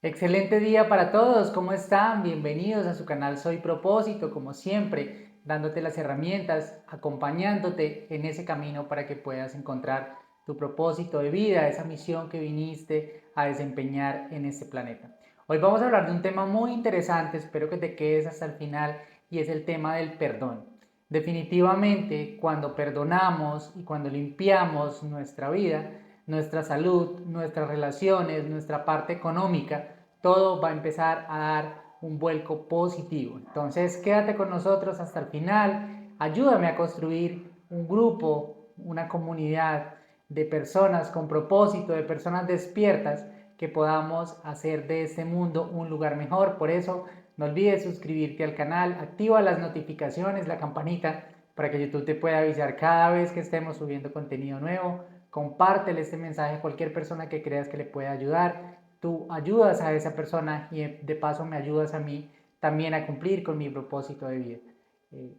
Excelente día para todos, ¿cómo están? Bienvenidos a su canal Soy Propósito, como siempre, dándote las herramientas, acompañándote en ese camino para que puedas encontrar tu propósito de vida, esa misión que viniste a desempeñar en este planeta. Hoy vamos a hablar de un tema muy interesante, espero que te quedes hasta el final, y es el tema del perdón. Definitivamente, cuando perdonamos y cuando limpiamos nuestra vida, nuestra salud, nuestras relaciones, nuestra parte económica, todo va a empezar a dar un vuelco positivo. Entonces, quédate con nosotros hasta el final, ayúdame a construir un grupo, una comunidad de personas con propósito, de personas despiertas, que podamos hacer de este mundo un lugar mejor. Por eso, no olvides suscribirte al canal, activa las notificaciones, la campanita, para que YouTube te pueda avisar cada vez que estemos subiendo contenido nuevo. Compártele este mensaje a cualquier persona que creas que le pueda ayudar. Tú ayudas a esa persona y de paso me ayudas a mí también a cumplir con mi propósito de vida.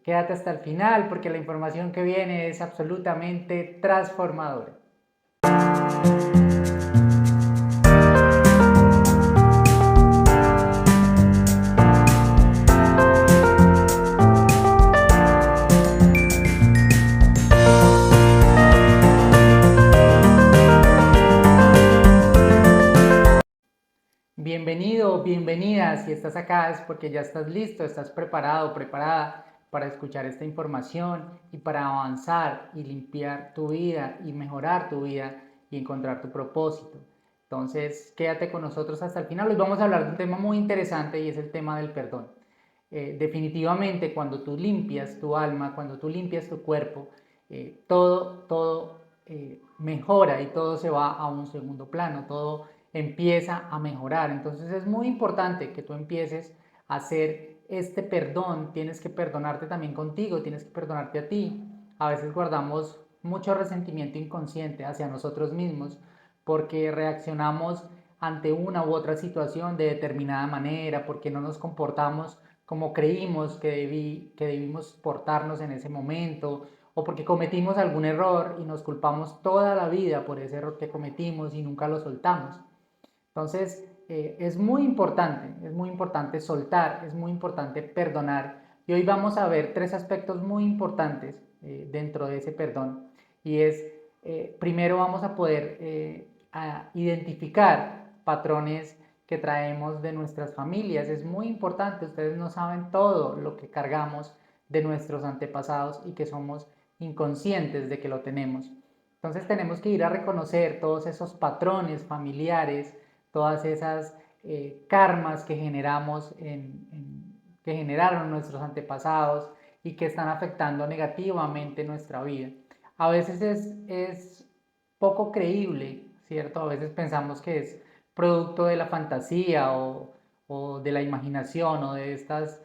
Quédate hasta el final porque la información que viene es absolutamente transformadora. Bienvenido, bienvenida. Si estás acá es porque ya estás listo, estás preparado, preparada para escuchar esta información y para avanzar y limpiar tu vida y mejorar tu vida y encontrar tu propósito. Entonces, quédate con nosotros hasta el final. Hoy vamos a hablar de un tema muy interesante y es el tema del perdón. Definitivamente, cuando tú limpias tu alma, cuando tú limpias tu cuerpo, todo mejora y todo se va a un segundo plano, todo empieza a mejorar. Entonces es muy importante que tú empieces a hacer este perdón. Tienes que perdonarte también contigo, tienes que perdonarte a ti. A veces guardamos mucho resentimiento inconsciente hacia nosotros mismos porque reaccionamos ante una u otra situación de determinada manera, porque no nos comportamos como creímos que debimos portarnos en ese momento, o porque cometimos algún error y nos culpamos toda la vida por ese error que cometimos y nunca lo soltamos. Entonces, es muy importante soltar, es muy importante perdonar. Y hoy vamos a ver tres aspectos muy importantes dentro de ese perdón. Y es, primero vamos a poder a identificar patrones que traemos de nuestras familias. Es muy importante, ustedes no saben todo lo que cargamos de nuestros antepasados y que somos inconscientes de que lo tenemos. Entonces tenemos que ir a reconocer todos esos patrones familiares, todas esas karmas que generamos que generaron nuestros antepasados y que están afectando negativamente nuestra vida. A veces es poco creíble, ¿cierto? A veces pensamos que es producto de la fantasía o de la imaginación o de estas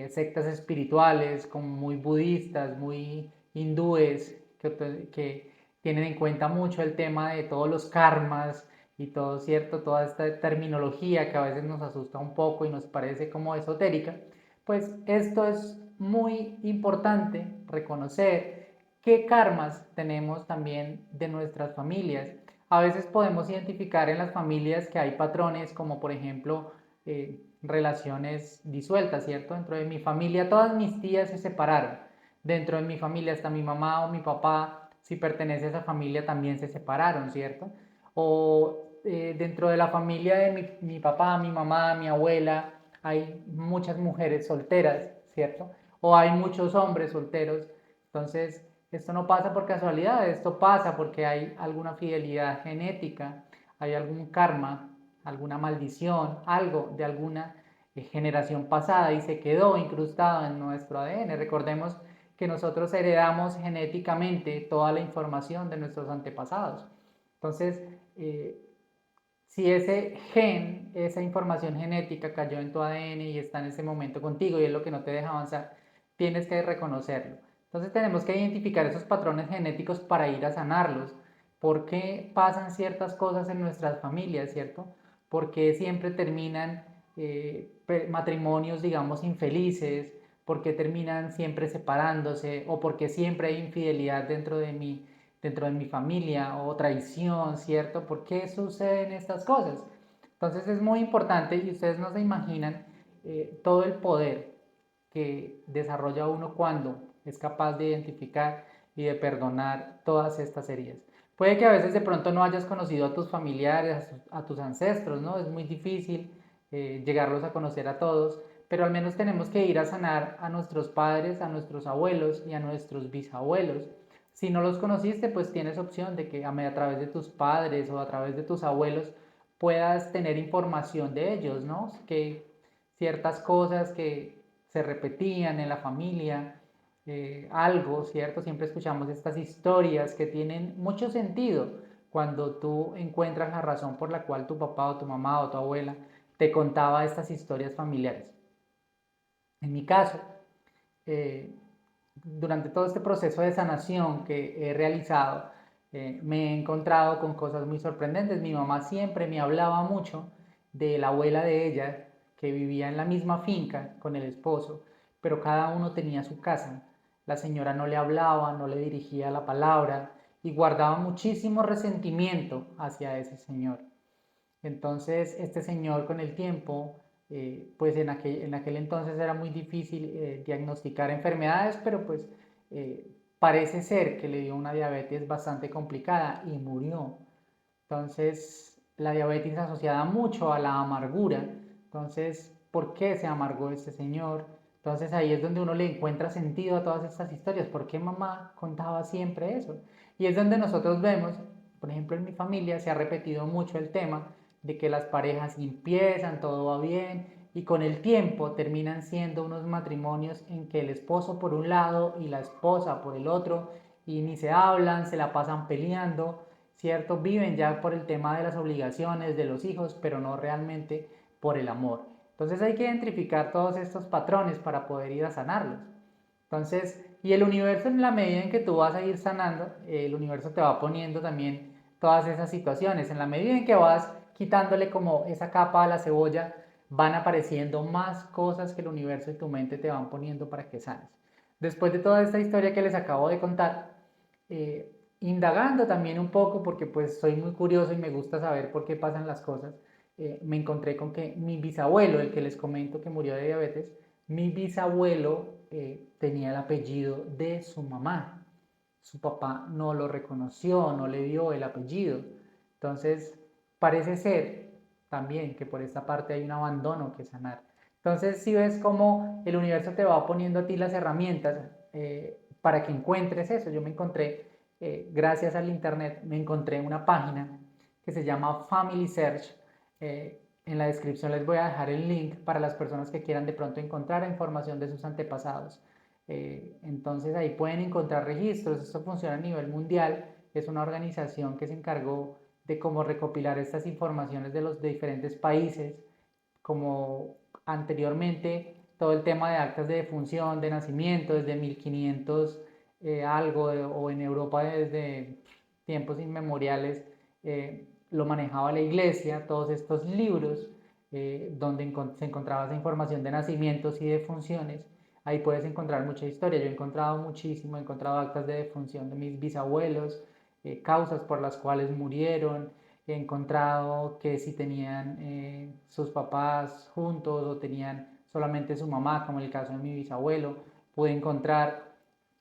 sectas espirituales como muy budistas, muy hindúes, que tienen en cuenta mucho el tema de todos los karmas y todo, ¿cierto? Toda esta terminología que a veces nos asusta un poco y nos parece como esotérica, pues esto es muy importante reconocer qué karmas tenemos también de nuestras familias. A veces podemos identificar en las familias que hay patrones como por ejemplo relaciones disueltas, ¿cierto? Dentro de mi familia todas mis tías se separaron. Dentro de mi familia hasta mi mamá o mi papá, si pertenece a esa familia, también se separaron, ¿cierto? O dentro de la familia de mi papá, mi mamá, mi abuela, hay muchas mujeres solteras, ¿cierto? O hay muchos hombres solteros. Entonces, esto no pasa por casualidad, esto pasa porque hay alguna fidelidad genética, hay algún karma, alguna maldición, algo de alguna generación pasada y se quedó incrustado en nuestro ADN. Recordemos que nosotros heredamos genéticamente toda la información de nuestros antepasados. Entonces, si ese gen, esa información genética cayó en tu ADN y está en ese momento contigo y es lo que no te deja avanzar, tienes que reconocerlo. Entonces tenemos que identificar esos patrones genéticos para ir a sanarlos. ¿Por qué pasan ciertas cosas en nuestras familias, cierto? ¿Por qué siempre terminan matrimonios, digamos, infelices? ¿Por qué terminan siempre separándose? ¿O por qué siempre hay infidelidad dentro de mi familia o traición, ¿cierto? ¿Por qué suceden estas cosas? Entonces es muy importante y ustedes no se imaginan todo el poder que desarrolla uno cuando es capaz de identificar y de perdonar todas estas heridas. Puede que a veces de pronto no hayas conocido a tus familiares, a tus ancestros, ¿no? Es muy difícil llegarlos a conocer a todos, pero al menos tenemos que ir a sanar a nuestros padres, a nuestros abuelos y a nuestros bisabuelos. Si no los conociste, pues tienes opción de que a través de tus padres o a través de tus abuelos puedas tener información de ellos, ¿no? Que ciertas cosas que se repetían en la familia, algo, ¿cierto? Siempre escuchamos estas historias que tienen mucho sentido cuando tú encuentras la razón por la cual tu papá o tu mamá o tu abuela te contaba estas historias familiares. En mi caso, eh, durante todo este proceso de sanación que he realizado, me he encontrado con cosas muy sorprendentes. Mi mamá siempre me hablaba mucho de la abuela de ella, que vivía en la misma finca con el esposo, pero cada uno tenía su casa. La señora no le hablaba, no le dirigía la palabra y guardaba muchísimo resentimiento hacia ese señor. Entonces, este señor con el tiempo, pues en aquel entonces era muy difícil diagnosticar enfermedades, pero pues parece ser que le dio una diabetes bastante complicada y murió. Entonces, la diabetes asociada mucho a la amargura. Entonces, ¿por qué se amargó este señor? Entonces ahí es donde uno le encuentra sentido a todas estas historias. ¿Por qué mamá contaba siempre eso? Y es donde nosotros vemos, por ejemplo, en mi familia se ha repetido mucho el tema de que las parejas empiezan, todo va bien, y con el tiempo terminan siendo unos matrimonios en que el esposo por un lado y la esposa por el otro, y ni se hablan, se la pasan peleando, ¿cierto? Viven ya por el tema de las obligaciones de los hijos, pero no realmente por el amor. Entonces hay que identificar todos estos patrones para poder ir a sanarlos. Entonces, y el universo en la medida en que tú vas a ir sanando, el universo te va poniendo también todas esas situaciones. En la medida en que vas quitándole como esa capa a la cebolla, van apareciendo más cosas que el universo y tu mente te van poniendo para que sanes. Después de toda esta historia que les acabo de contar, indagando también un poco, porque pues soy muy curioso y me gusta saber por qué pasan las cosas, me encontré con que mi bisabuelo, el que les comento que murió de diabetes, mi bisabuelo tenía el apellido de su mamá. Su papá no lo reconoció, no le dio el apellido. Entonces, parece ser también que por esta parte hay un abandono que sanar. Entonces, si ves cómo el universo te va poniendo a ti las herramientas para que encuentres eso. Yo me encontré, gracias al internet, me encontré una página que se llama Family Search. En la descripción les voy a dejar el link para las personas que quieran de pronto encontrar información de sus antepasados. Entonces ahí pueden encontrar registros. Esto funciona a nivel mundial. Es una organización que se encargó de cómo recopilar estas informaciones de los diferentes países, como anteriormente todo el tema de actas de defunción, de nacimiento, desde 1500 algo, o en Europa desde tiempos inmemoriales, lo manejaba la iglesia, todos estos libros donde se encontraba esa información de nacimientos y defunciones. Ahí puedes encontrar mucha historia. Yo he encontrado muchísimo, he encontrado actas de defunción de mis bisabuelos, causas por las cuales murieron, he encontrado que si tenían sus papás juntos o tenían solamente su mamá, como en el caso de mi bisabuelo. Pude encontrar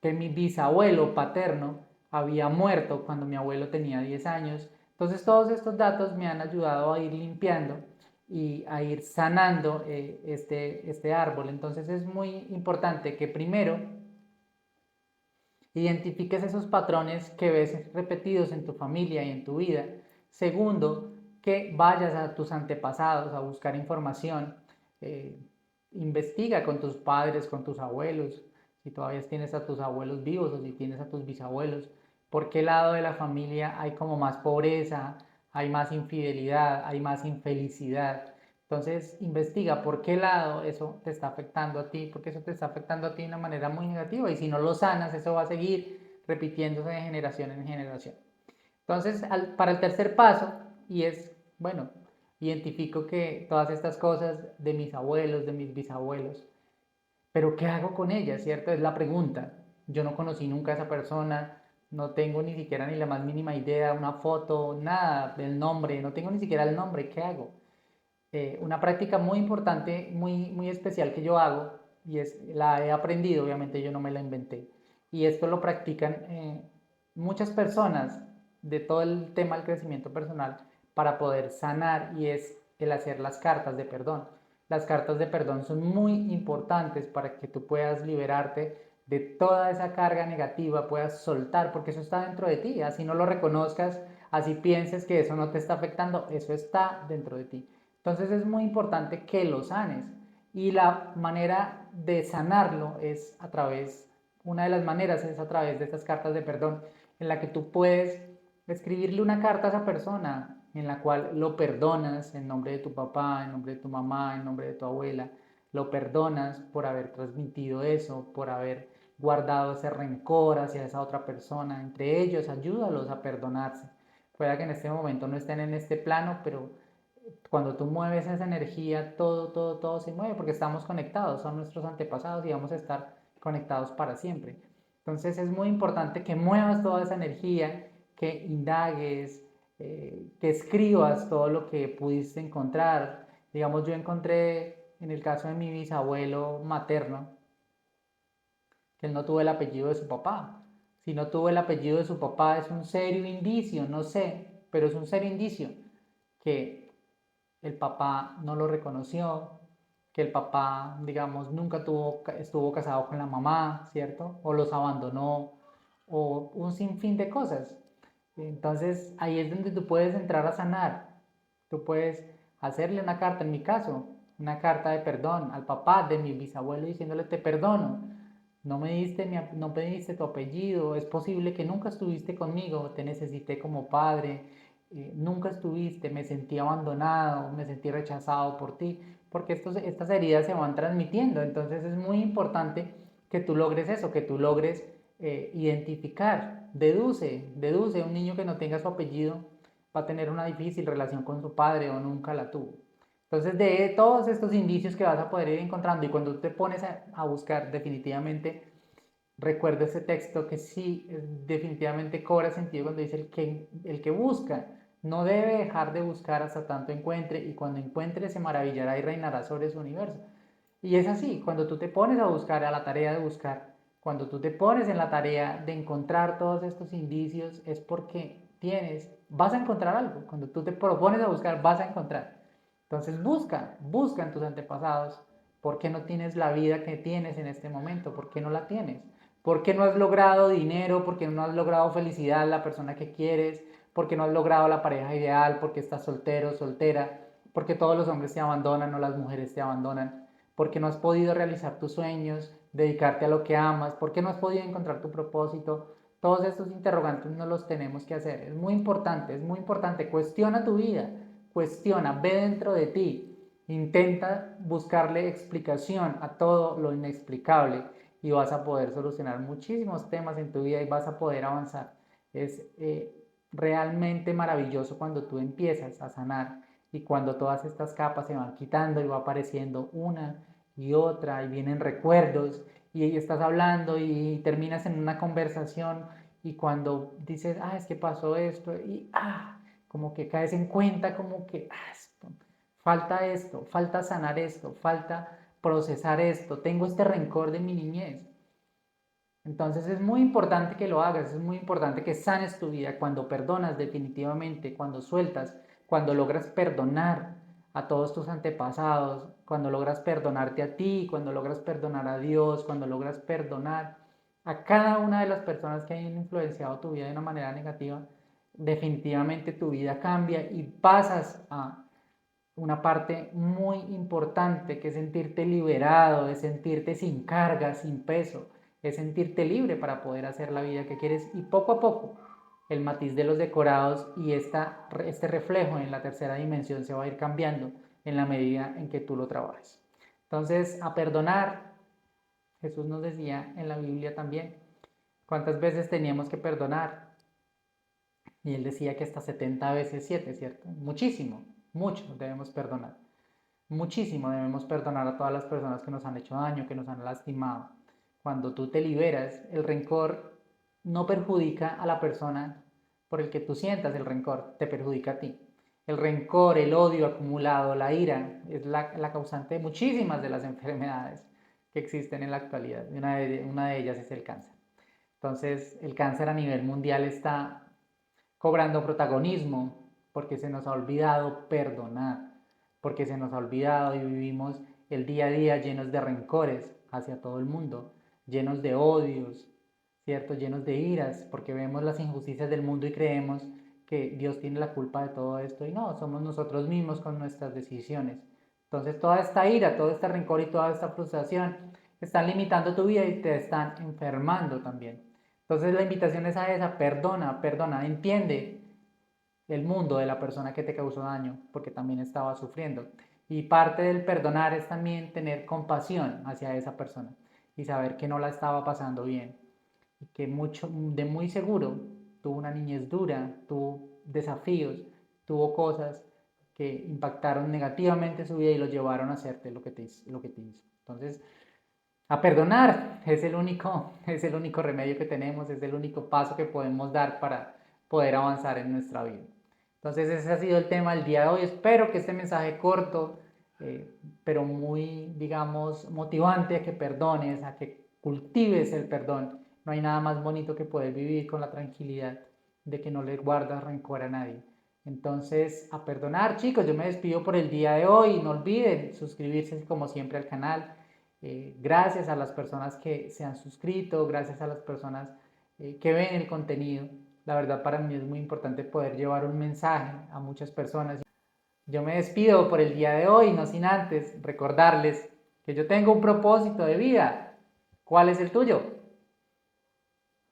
que mi bisabuelo paterno había muerto cuando mi abuelo tenía 10 años. Entonces todos estos datos me han ayudado a ir limpiando y a ir sanando este árbol. Entonces es muy importante que primero identifiques esos patrones que ves repetidos en tu familia y en tu vida. Segundo, que vayas a tus antepasados a buscar información. Eh, Investiga con tus padres, con tus abuelos, si todavía tienes a tus abuelos vivos o si tienes a tus bisabuelos. ¿Por qué lado de la familia hay como más pobreza, hay más infidelidad, hay más infelicidad? Entonces, investiga por qué lado eso te está afectando a ti, porque eso te está afectando a ti de una manera muy negativa y si no lo sanas, eso va a seguir repitiéndose de generación en generación. Entonces, para el tercer paso, y es, bueno, identifico que todas estas cosas de mis abuelos, de mis bisabuelos, pero ¿qué hago con ellas? ¿Cierto? Es la pregunta. Yo no conocí nunca a esa persona, no tengo ni siquiera ni la más mínima idea, una foto, nada del nombre, no tengo ni siquiera el nombre, ¿qué hago? Una práctica muy importante, muy especial que yo hago, y la he aprendido, obviamente yo no me la inventé, y esto lo practican muchas personas de todo el tema del crecimiento personal para poder sanar, y es el hacer las cartas de perdón. Las cartas de perdón son muy importantes para que tú puedas liberarte de toda esa carga negativa, puedas soltar, porque eso está dentro de ti, así no lo reconozcas, así pienses que eso no te está afectando, eso está dentro de ti. Entonces es muy importante que lo sanes, y la manera de sanarlo es a través, una de las maneras es a través de estas cartas de perdón, en la que tú puedes escribirle una carta a esa persona en la cual lo perdonas en nombre de tu papá, en nombre de tu mamá, en nombre de tu abuela, lo perdonas por haber transmitido eso, por haber guardado ese rencor hacia esa otra persona. Entre ellos, ayúdalos a perdonarse. Pueda que en este momento no estén en este plano, pero cuando tú mueves esa energía, todo se mueve porque estamos conectados, son nuestros antepasados y vamos a estar conectados para siempre. Entonces es muy importante que muevas toda esa energía, que indagues, que escribas todo lo que pudiste encontrar. Digamos, yo encontré en el caso de mi bisabuelo materno, que él no tuvo el apellido de su papá. Si no tuvo el apellido de su papá es un serio indicio, no sé, pero es un serio indicio que el papá no lo reconoció, que el papá, digamos, nunca estuvo casado con la mamá, ¿cierto? O los abandonó, o un sinfín de cosas. Entonces ahí es donde tú puedes entrar a sanar. Tú puedes hacerle una carta, en mi caso, una carta de perdón al papá de mi bisabuelo diciéndole te perdono, no me diste tu apellido, es posible que nunca estuviste conmigo, te necesité como padre, nunca estuviste, me sentí abandonado, me sentí rechazado por ti, porque estas heridas se van transmitiendo, entonces es muy importante que tú logres eso, que tú logres identificar, deduce, un niño que no tenga su apellido va a tener una difícil relación con su padre o nunca la tuvo. Entonces, de todos estos indicios que vas a poder ir encontrando, y cuando tú te pones a buscar, definitivamente recuerda ese texto que sí, definitivamente cobra sentido cuando dice el que busca no debe dejar de buscar hasta tanto encuentre, y cuando encuentre se maravillará y reinará sobre su universo. Y es así, cuando tú te pones a buscar, a la tarea de buscar, cuando tú te pones en la tarea de encontrar todos estos indicios, es porque vas a encontrar algo. Cuando tú te propones a buscar, vas a encontrar. Entonces busca en tus antepasados. ¿Por qué no tienes la vida que tienes en este momento? ¿Por qué no la tienes? ¿Por qué no has logrado dinero? ¿Por qué no has logrado felicidad, la persona que quieres? ¿Por qué no has logrado la pareja ideal? ¿Por qué estás soltero, soltera? ¿Por qué todos los hombres te abandonan o las mujeres te abandonan? ¿Por qué no has podido realizar tus sueños, dedicarte a lo que amas? ¿Por qué no has podido encontrar tu propósito? Todos estos interrogantes no los tenemos que hacer. Es muy importante, es muy importante. Cuestiona tu vida, cuestiona, ve dentro de ti, intenta buscarle explicación a todo lo inexplicable, y vas a poder solucionar muchísimos temas en tu vida y vas a poder avanzar. Es realmente maravilloso cuando tú empiezas a sanar, y cuando todas estas capas se van quitando y va apareciendo una y otra y vienen recuerdos, y ahí estás hablando y terminas en una conversación, y cuando dices, es que pasó esto, y como que caes en cuenta, como que falta esto, falta sanar esto, falta procesar esto, tengo este rencor de mi niñez. Entonces es muy importante que lo hagas, es muy importante que sanes tu vida cuando perdonas definitivamente, cuando sueltas, cuando logras perdonar a todos tus antepasados, cuando logras perdonarte a ti, cuando logras perdonar a Dios, cuando logras perdonar a cada una de las personas que hayan influenciado tu vida de una manera negativa, definitivamente tu vida cambia y pasas a una parte muy importante, que es sentirte liberado, es sentirte sin carga, sin peso, es sentirte libre para poder hacer la vida que quieres, y poco a poco el matiz de los decorados y este reflejo en la tercera dimensión se va a ir cambiando en la medida en que tú lo trabajes. Entonces, a perdonar, Jesús nos decía en la Biblia también, ¿cuántas veces teníamos que perdonar? Y él decía que hasta 70 veces 7, ¿cierto? Muchísimo, mucho debemos perdonar. Muchísimo debemos perdonar a todas las personas que nos han hecho daño, que nos han lastimado. Cuando tú te liberas, el rencor no perjudica a la persona por el que tú sientas el rencor, te perjudica a ti. El rencor, el odio acumulado, la ira, es la causante de muchísimas de las enfermedades que existen en la actualidad. Y una de ellas es el cáncer. Entonces, el cáncer a nivel mundial está cobrando protagonismo porque se nos ha olvidado perdonar, porque se nos ha olvidado y vivimos el día a día llenos de rencores hacia todo el mundo, llenos de odios, ¿cierto? Llenos de iras, porque vemos las injusticias del mundo y creemos que Dios tiene la culpa de todo esto y no, somos nosotros mismos con nuestras decisiones. Entonces toda esta ira, todo este rencor y toda esta frustración están limitando tu vida y te están enfermando también. Entonces la invitación es a esa, perdona, perdona, entiende el mundo de la persona que te causó daño, porque también estaba sufriendo. Y parte del perdonar es también tener compasión hacia esa persona y saber que no la estaba pasando bien y que de muy seguro tuvo una niñez dura, tuvo desafíos, tuvo cosas que impactaron negativamente su vida y lo llevaron a hacerte lo que te hizo. Entonces, a perdonar es el único remedio que tenemos, es el único paso que podemos dar para poder avanzar en nuestra vida. Entonces ese ha sido el tema del día de hoy. Espero que este mensaje corto, pero muy, digamos, motivante a que perdones, a que cultives el perdón. No hay nada más bonito que poder vivir con la tranquilidad de que no le guardas rencor a nadie. Entonces, a perdonar, chicos, yo me despido por el día de hoy. No olviden suscribirse como siempre al canal. Gracias a las personas que se han suscrito, gracias a las personas que ven el contenido. La verdad para mí es muy importante poder llevar un mensaje a muchas personas. Yo me despido por el día de hoy, no sin antes recordarles que yo tengo un propósito de vida. ¿Cuál es el tuyo?